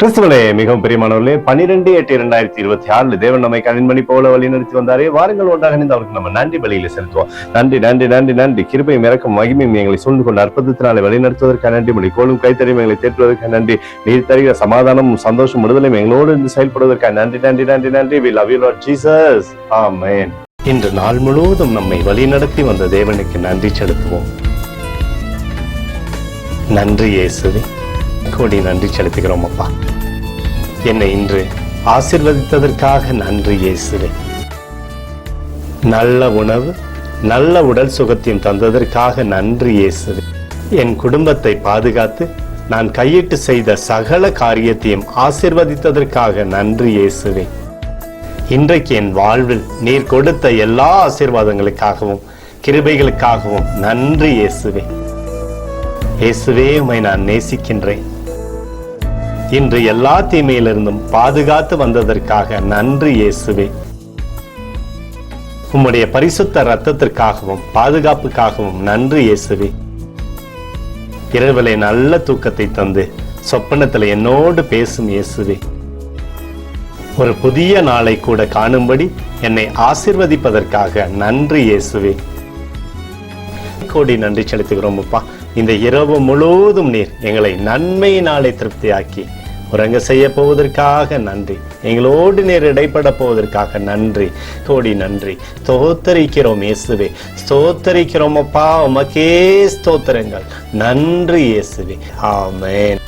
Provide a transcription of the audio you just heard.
கிறிஸ்துவனே மிகவும் பிரியமானவர்களே, 12/8/2026 தேவன் நம்மை கண்மணி போல வழி நடத்தி வந்தாரே. வாருங்கள் ஒன்றாக இணைந்து அவருக்கு நம்ம நன்றி பலியில செலுத்துவோம். நன்றி நன்றி நன்றி நன்றி. கிருபையும் இரக்கம் மகிமையும் எங்களை சூழ்ந்து கொண்டு அற்புதத்தினாலே வழி நடத்துவதற்காக நன்றி. மொழி கோலும் கைத்தறியும் எங்களை தேற்றுவதற்காக நன்றி. நீர் தருகிற சமாதானமும் சந்தோஷம் விடுதலையும் எங்களோடு இருந்து செயல்படுவதற்காக நன்றி நன்றி நன்றி நன்றி. We love you Lord Jesus. ஆமென். இன்று நாள் முழுவதும் நம்மை வழி நடத்தி வந்த தேவனுக்கு நன்றி செலுத்துவோம். நன்றி இயேசுவே, கோடி நன்றி செலுத்துகிறோம் அப்பா. என்னை இன்று ஆசீர்வதித்ததற்காக நன்றி இயேசுவே. நல்ல உணவு, நல்ல உடல் சுகத்தையும் தந்ததற்காக நன்றி இயேசுவே. என் குடும்பத்தை பாதுகாத்து நான் கையிட்டு செய்த சகல காரியத்தையும் ஆசீர்வதித்ததற்காக நன்றி இயேசுவே. இன்றைக்கு என் வாழ்வில் நீர் கொடுத்த எல்லா ஆசீர்வாதங்களுக்காகவும் கிருபைகளுக்காகவும் நன்றி இயேசுவே. இயேசுவே, உம்மை நான் நேசிக்கின்றேன். இன்று எல்லா தீமையிலிருந்தும் பாதுகாத்து வந்ததற்காக நன்றி இயேசுவே. உம்முடைய பரிசுத்த இரத்தத்திற்காகவும் பாதுகாப்புக்காகவும் நன்றி இயேசுவே. இரவிலே நல்ல தூக்கத்தை தந்து சொப்பனத்தில் என்னோடு பேசும் இயேசுவே. ஒரு புதிய நாளை கூட காணும்படி என்னை ஆசீர்வதிப்பதற்காக நன்றி இயேசுவே. கோடி நன்றி செலுத்துகிறோம் அப்பா. இந்த இரவு முழுவதும் நீர் எங்களை நன்மையினாலே திருப்தியாக்கி உறங்க செய்ய போவதற்காக நன்றி. எங்களோடு நீர் இடைப்பட போவதற்காக நன்றி. கோடி நன்றி. ஸ்தோத்தரிக்கிறோம் இயேசுவே, ஸ்தோத்தரிக்கிறோம் அப்பா. உமக்கே ஸ்தோத்திரங்கள். நன்றி இயேசுவே. ஆமென்.